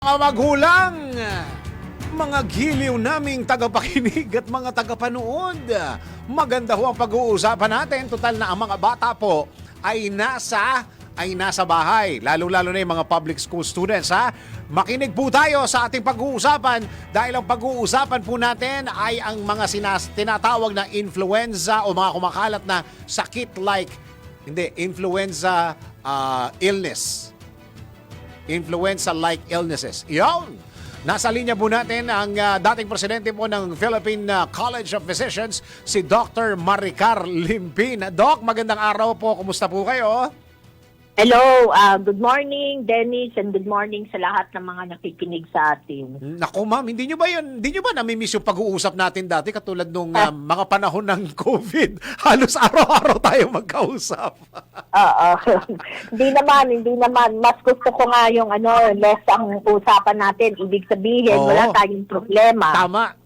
Mga magulang, mga giliw naming tagapakinig at mga tagapanood. Maganda ho ang pag-uusapan natin. Total na ang mga bata po ay nasa bahay. Lalo-lalo na yung mga public school students, ha? Makinig po tayo sa ating pag-uusapan dahil ang pag-uusapan po natin ay ang mga tinatawag na influenza o mga kumakalat na sakit influenza illness. Influenza-like illnesses. Iyon! Nasa linya po natin ang dating presidente po ng Philippine College of Physicians, si Dr. Maricar Limpin. Doc, magandang araw po. Kumusta po kayo? Hello, good morning Dennis and good morning sa lahat ng mga nakikinig sa atin. Naku ma'am, hindi nyo ba namimiss yung pag-uusap natin dati katulad nung mga panahon ng COVID? Halos araw-araw tayo magkausap. Hindi naman. Mas gusto ko nga yung less ang usapan natin. Ibig sabihin, wala tayong problema.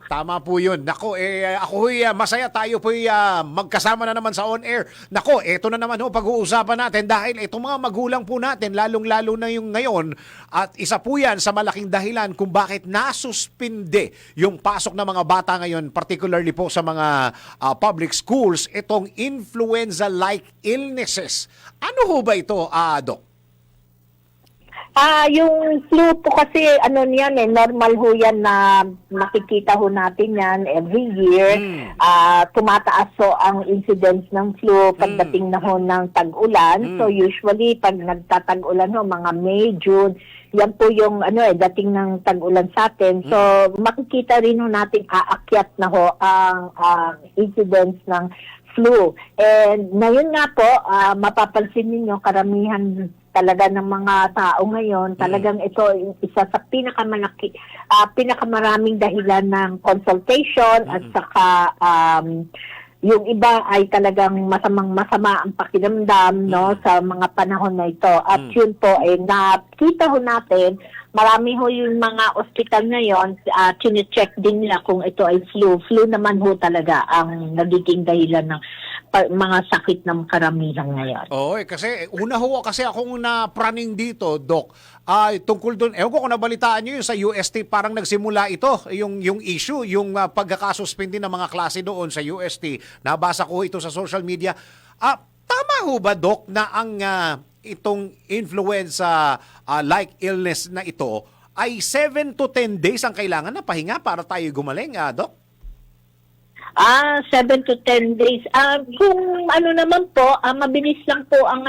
Tama po yun. Nako, ako masaya tayo po magkasama na naman sa on-air. Nako, eto na naman pag-uusapan natin dahil itong mga magulang po natin, lalong-lalo na yung ngayon, at isa po yan sa malaking dahilan kung bakit nasuspinde yung pasok ng mga bata ngayon, particularly po sa mga public schools, itong influenza-like illnesses. Ano ho ba ito, Doc? Yung flu po kasi niyan normal ho yan na nakikita ho natin yan every year. Tumataas ho ang incidence ng flu pagdating na ho ng tag-ulan. So usually pag nagtatag-ulan ho mga May, June, yan po yung dating ng tag-ulan sa atin. So makikita rin ho natin aakyat na ho ang incidence ng flu. And ngayon nga po, mapapansin ninyo karamihan talaga ng mga tao ngayon, talagang ito isa sa pinakamaraming dahilan ng consultation at saka yung iba ay talagang masama ang pakiramdam sa mga panahon na ito. At yun po ay nakita ho natin, marami ho yung mga ospital ngayon, chine-check din nila kung ito ay flu. Flu naman ho talaga ang nagiging dahilan ng mga sakit ng karamihan ngayon. Kasi kasi akong napraning dito, Doc, tungkol doon, ewan ko kung nabalitaan nyo yung sa UST, parang nagsimula ito, yung issue, yung pagkakasuspindi ng mga klase doon sa UST. Nabasa ko ito sa social media. Tama ho ba, Doc, na ang itong influenza-like illness na ito ay 7 to 10 days ang kailangan na pahinga para tayo gumaling, Doc? 7 to 10 days. Kung naman po, mabilis lang po ang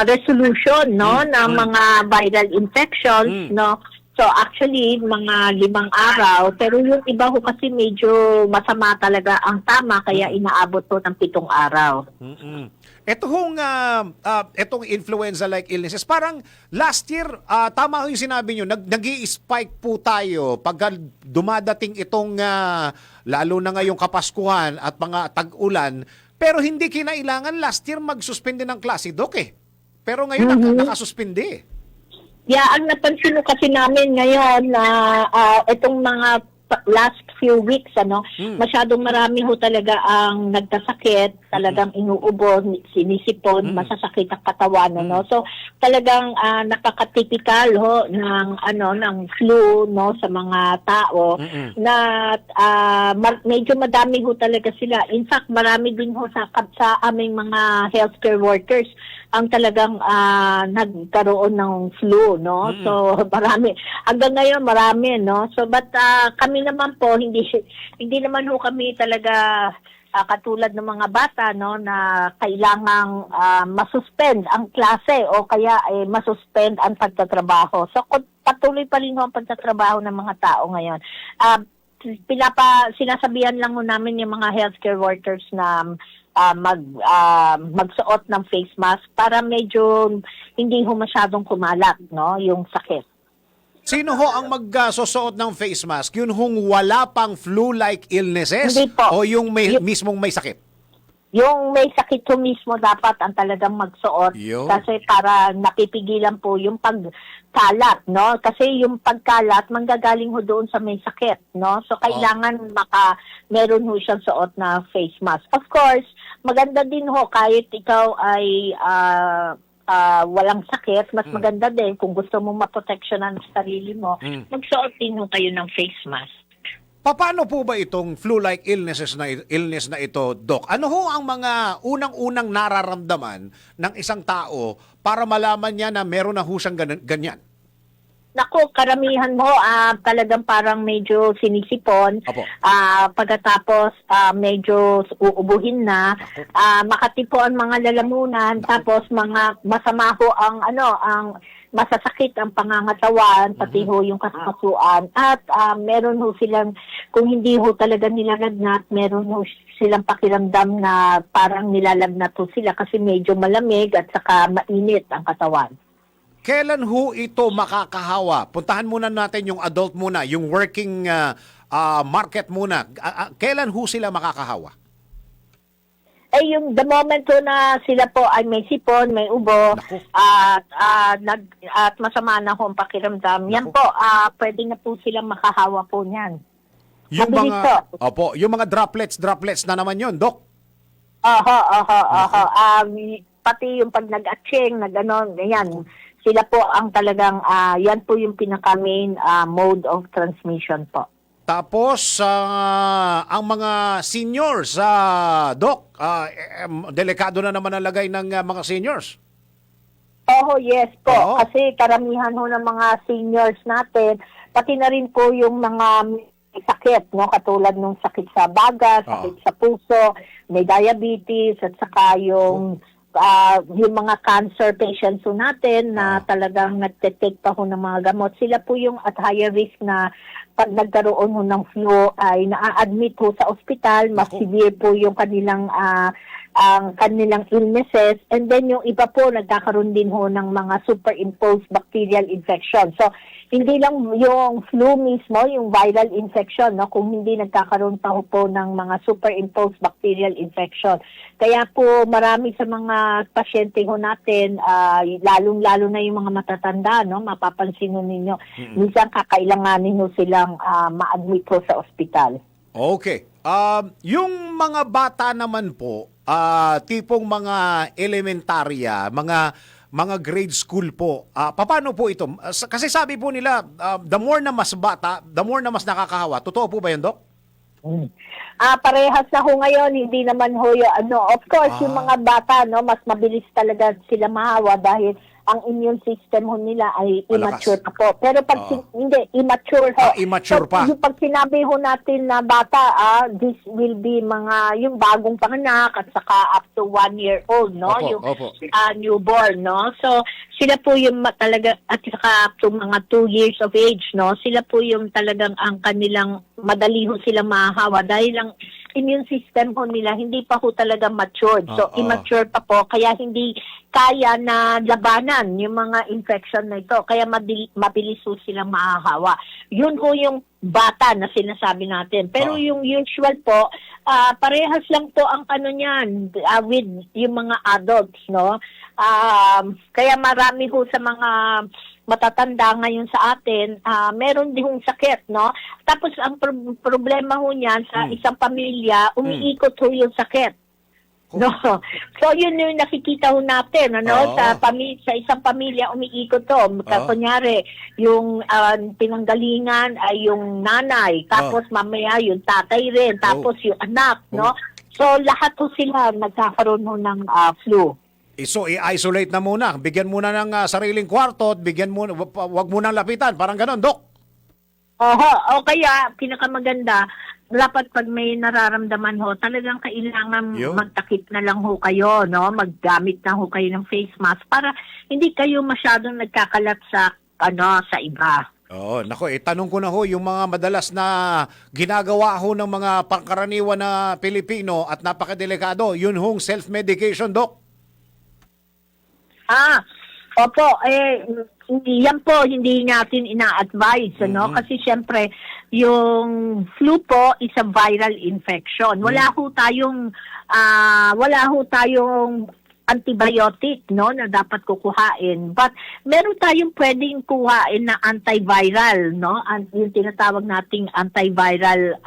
resolution ng mga viral infections, no. So actually mga 5 araw, pero yung iba ho kasi medyo masama talaga ang tama kaya inaabot po ng 7 araw. Etong influenza-like illnesses, parang last year, tama yung sinabi nyo, nag-i-spike po tayo pagka dumadating itong, lalo na ngayong Kapaskuhan at mga tag-ulan, pero hindi kinailangan last year mag-suspende ng klase, Doc Pero ngayon nakasuspende. Yeah, ang napansin kasi namin ngayon na itong mga last few weeks, masyadong marami ho talaga ang nagkasakit, talagang inuubo, sinisipon, masasakit ang katawan, So, talagang nakaka-typical ho ng flu, sa mga tao, na medyo madami ho talaga sila. In fact, marami din ho sa aming mga healthcare workers ang talagang nagkaroon ng flu, So, marami. Hanggang ngayon, marami, So, but kami naman po, hindi naman ho kami talaga katulad ng mga bata, na kailangang masuspend ang klase o kaya masuspend ang pagtatrabaho. So, patuloy pa rin ho ang pagtatrabaho ng mga tao ngayon. Sinasabihan lang ho namin yung mga healthcare workers na magsuot ng face mask para medyo hindi ho masyadong kumalat, yung sakit. Sino ho ang magsusuot ng face mask? Yun hong wala pang flu-like illnesses? Hindi po. O yung mismong may sakit? Yung may sakit ho mismo dapat ang talagang magsuot. Kasi para napipigilan po yung pagkalat, Kasi yung pagkalat, manggagaling ho doon sa may sakit, So kailangan meron ho siyang suot na face mask. Of course, maganda din ho kahit ikaw ay walang sakit, mas maganda din kung gusto mo maproteksyonan sa sarili mo, magsuot din ho kayo ng face mask. Paano po ba itong flu-like illness na ito, Doc? Ano ho ang mga unang-unang nararamdaman ng isang tao para malaman niya na meron na ho siyang ganyan? Nako, karamihan mo talagang parang medyo sinisipon. Opo. Pagkatapos medyo uubuhin na, makatipo ang mga lalamunan, tapos mga masama ho ang masasakit ang pangangatawan, pati ho yung kaskasuan. At meron ho silang, kung hindi ho talaga nilalagnat, meron ho silang pakiramdam na parang nilalagnat ho sila kasi medyo malamig at saka mainit ang katawan. Kailan ho ito makakahawa? Puntahan muna natin yung adult muna, yung working market muna. Kailan ho sila makakahawa? Yung the moment po na sila po ay may sipon, may ubo, at masama na ho ang pakiramdam, yan po, pwede na po silang makahawa po niyan. Yung Mabilis po. yung mga droplets na naman yun, Doc. Pati yung pag nag-atching, yan, sila po ang talagang, yan po yung pinaka-main mode of transmission po. Tapos, ang mga seniors, Doc, delikado na naman ang lagay ng mga seniors. Yes po. Oo. Kasi karamihan ho ng mga seniors natin, pati na rin po yung mga may sakit, no? Katulad ng sakit sa baga, sakit sa puso, may diabetes, at saka yung mga cancer patients ho natin na talagang nagte-take pa ho ng mga gamot. Sila po yung at higher risk na pag nagkaroon ho ng flu ay na-admit ho sa ospital, mas severe po yung kanilang ang kanilang illnesses, and then yung iba po nagkakaroon din ho ng mga superimposed bacterial infection. So, hindi lang yung flu mismo, yung viral infection, no, kung hindi nagkakaroon pa ho po ng mga superimposed bacterial infection. Kaya po marami sa mga pasyente ho natin, lalong-lalo na yung mga matatanda, no, mapapansin ho ninyo, minsan kakailanganin ho silang ma-admit ho sa ospital. Okay. Yung mga bata naman po, tipong mga elementarya, mga grade school po, paano po ito? Kasi sabi po nila, the more na mas bata, the more na mas nakakahawa. Totoo po ba yun, Doc? Parehas na ho ngayon, hindi naman ho yung of course, yung mga bata, no, mas mabilis talaga sila mahawa dahil ang immune system ho nila ay immature pa po. Pero pag hindi, immature ho. Immature pa. Yung pag sinabi ho natin na bata, this will be yung bagong panganak at saka up to 1 year old, no? Newborn, no? So, sila po yung talaga, at saka up to mga 2 years of age, no? Sila po yung talagang ang kanilang, madali ho silang mahahawa dahil ang immune system ho nila hindi pa ho talaga matured. So, immature pa po, kaya hindi kaya na labanan yung mga infection na ito. Kaya mabilis ho silang mahahawa. Yun ho yung bata na sinasabi natin. Pero yung usual po, parehas lang po ang niyan with yung mga adults, no? Kaya marami ho sa mga matatanda ngayon sa atin, meron ding sakit, no? Tapos ang problema ho niyan sa isang pamilya, umiikot ho yung sakit. No. So yun yung nakikita ho natin, sa isang pamilya umiikot to. Kunyari, yung pinanggalingan ay yung nanay, tapos mamaya yung tatay rin, tapos yung anak, no? So lahat ho sila nagkakaroon ho ng flu. So, i-isolate na muna. Bigyan muna ng sariling kwarto at wag muna lapitan. Parang ganon, Doc. O kaya, pinakamaganda, dapat pag may nararamdaman ho, talagang kailangan magtakip na lang ho kayo, no? Maggamit na ho kayo ng face mask para hindi kayo masyadong nagkakalat sa iba. Nako, tanong ko na ho, yung mga madalas na ginagawa ho ng mga pangkaraniwan na Pilipino at napakadelikado, yun hong self-medication, Doc. Opo, yan po hindi natin ina-advise, no? Kasi siyempre, yung flu po is a viral infection. Wala ho tayong antibiotic, no, na dapat kukuhain. But meron tayong pwedeng kuhain na antiviral, no, yung tinatawag nating antiviral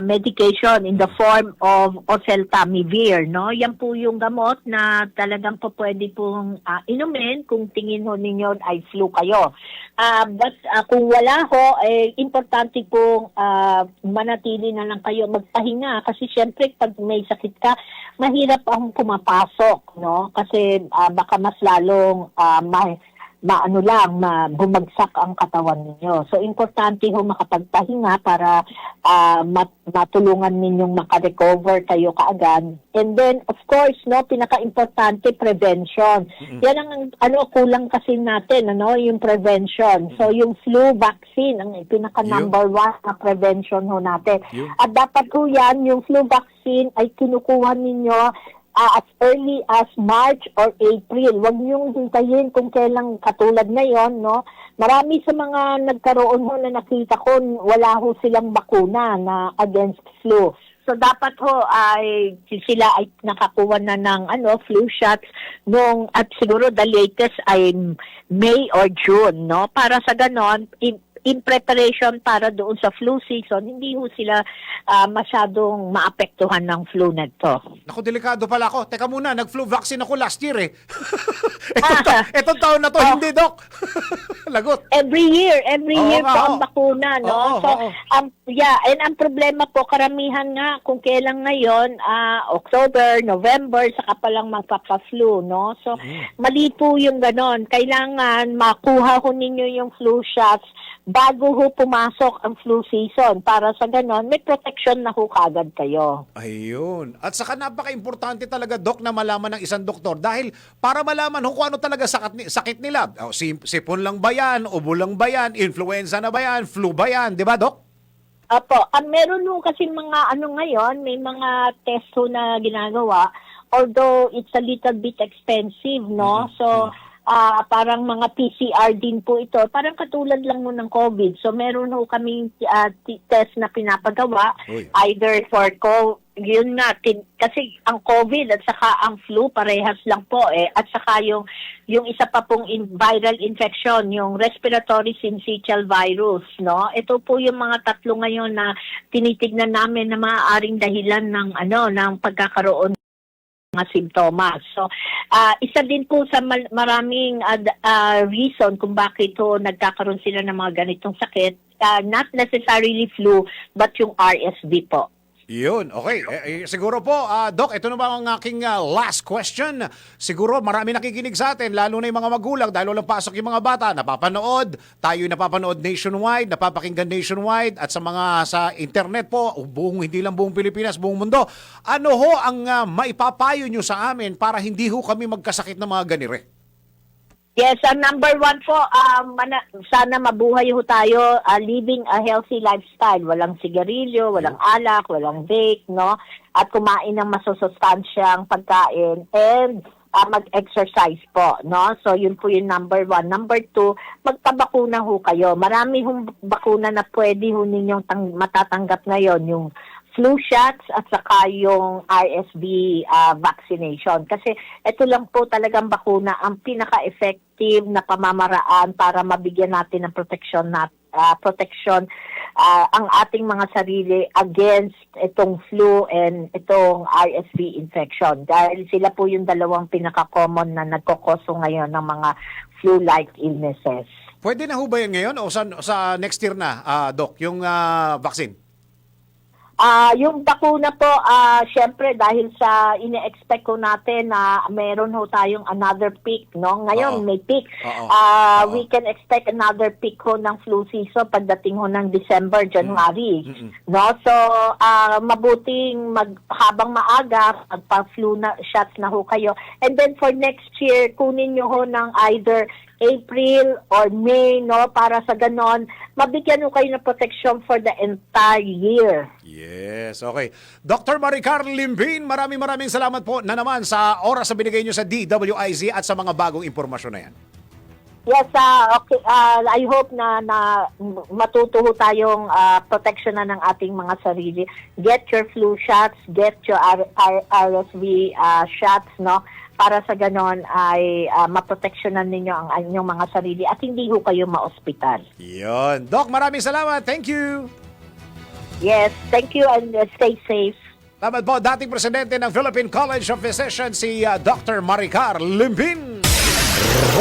medication in the form of oseltamivir, no. Yan po yung gamot na talagang po pwede pong inumin kung tingin ho ninyo ay flu kayo. But kung wala ho, importante pong manatili na lang kayo magpahinga kasi syempre pag may sakit ka, mahirap akong pumapasok, no? Kasi baka mas lalong bumagsak ang katawan ninyo. So, importante ho makapagpahinga para matulungan ninyong makarecover kayo kaagad. And then, of course, no, pinaka-importante, prevention. Yan ang kulang kasi natin, yung prevention. So, yung flu vaccine, ang pinaka-number one na prevention ho natin. At dapat ho yan, yung flu vaccine ay kinukuha ninyo as early as March or April. Huwag niyong hintayin kung kailang katulad ngayon, no? Marami sa mga nagkaroon ho na nakita ko, wala ho silang bakuna na against flu. So dapat ho ay sila ay nakakuha na ng flu shots at siguro the latest ay May or June, no? Para sa ganon, in preparation para doon sa flu season, hindi ho sila masyadong maapektuhan ng flu na ito. Naku, delikado pala ako. Teka muna, nag-flu vaccine ako last year eh. Etong taon na to, hindi, Doc. Lagot. Every year po ang bakuna, no? Oo. And ang problema po, karamihan nga, kung kailan ngayon, October, November, saka palang magpapa-flu, no? So, mali po yung ganon. Kailangan makuha ho ninyo yung flu shots bago ho pumasok ang flu season. Para sa ganon, may protection na ho kagad kayo. Ayun. At saka napaka-importante talaga, Doc, na malaman ng isang doktor dahil para malaman kung ano talaga sakit nila. Sipon lang ba yan? Ubo lang ba yan? Influenza na ba yan? Flu ba yan? Di ba, Doc? Apo. Meron ho kasi mga ngayon, may mga test ho na ginagawa. Although it's a little bit expensive, no? So, parang mga PCR din po ito. Parang katulad lang mo ng COVID. So, meron ho kaming test na pinapagawa. Either for yun nga, kasi ang COVID at saka ang flu, parehas lang po eh. At saka yung isa pa pong viral infection, yung respiratory syncytial virus, no? Ito po yung mga tatlo ngayon na tinitignan namin na maaaring dahilan ng pagkakaroon mga simptomas. So, isa din po sa maraming reason kung bakit nagkakaroon sila ng mga ganitong sakit, not necessarily flu, but yung RSV po. Yun, okay. Siguro po, Doc, ito na ba ang aking last question? Siguro marami nakikinig sa atin, lalo na yung mga magulang, dahil walang pasok yung mga bata, napapanood, tayo napapanood nationwide, napapakinggan nationwide, at sa internet po, hindi lang buong Pilipinas, buong mundo. Ano ho ang maipapayo nyo sa amin para hindi ho kami magkasakit ng mga ganire? Yes, ang number one po, sana mabuhay ho tayo living a healthy lifestyle. Walang sigarilyo, walang alak, walang vape, no? At kumain ng masusustansyang pagkain and mag-exercise po, no? So, yun po yung number one. Number two, magpabakuna ho kayo. Marami hong bakuna na pwede ho ninyong matatanggap ngayon, yung flu shots at saka yung RSV vaccination. Kasi ito lang po talagang bakuna ang pinaka-effective na pamamaraan para mabigyan natin ng protection ang ating mga sarili against itong flu and itong RSV infection. Dahil sila po yung dalawang pinaka-common na nagkokoso ngayon ng mga flu-like illnesses. Pwede na ho ba yan ngayon o sa next year na, Doc, yung vaccine? Yung bakuna po, syempre dahil sa ine-expect ko natin na meron ho tayong another peak, no? Ngayon may peak. We can expect another peak ho ng flu season pagdating ho ng December, January. No? So, mabuting habang maaga, magpa-flu na shots na ho kayo. And then for next year, kunin nyo ho ng either April or May, no? Para sa ganon, mabigyan mo kayo ng protection for the entire year. Yes, okay. Dr. Maricar Limbin, maraming salamat po na naman sa oras na binigay nyo sa DWIZ at sa mga bagong impormasyon na yan. Yes, okay. I hope na matutuho tayong protection na ng ating mga sarili. Get your flu shots, get your RSV shots, no? para sa ganon ay maproteksyonan ninyo ang inyong mga sarili at hindi ho kayo ma-ospital. Yun. Doc, maraming salamat. Thank you. Yes, thank you and stay safe. Salamat po, dating presidente ng Philippine College of Physicians, si Dr. Maricar Limpin.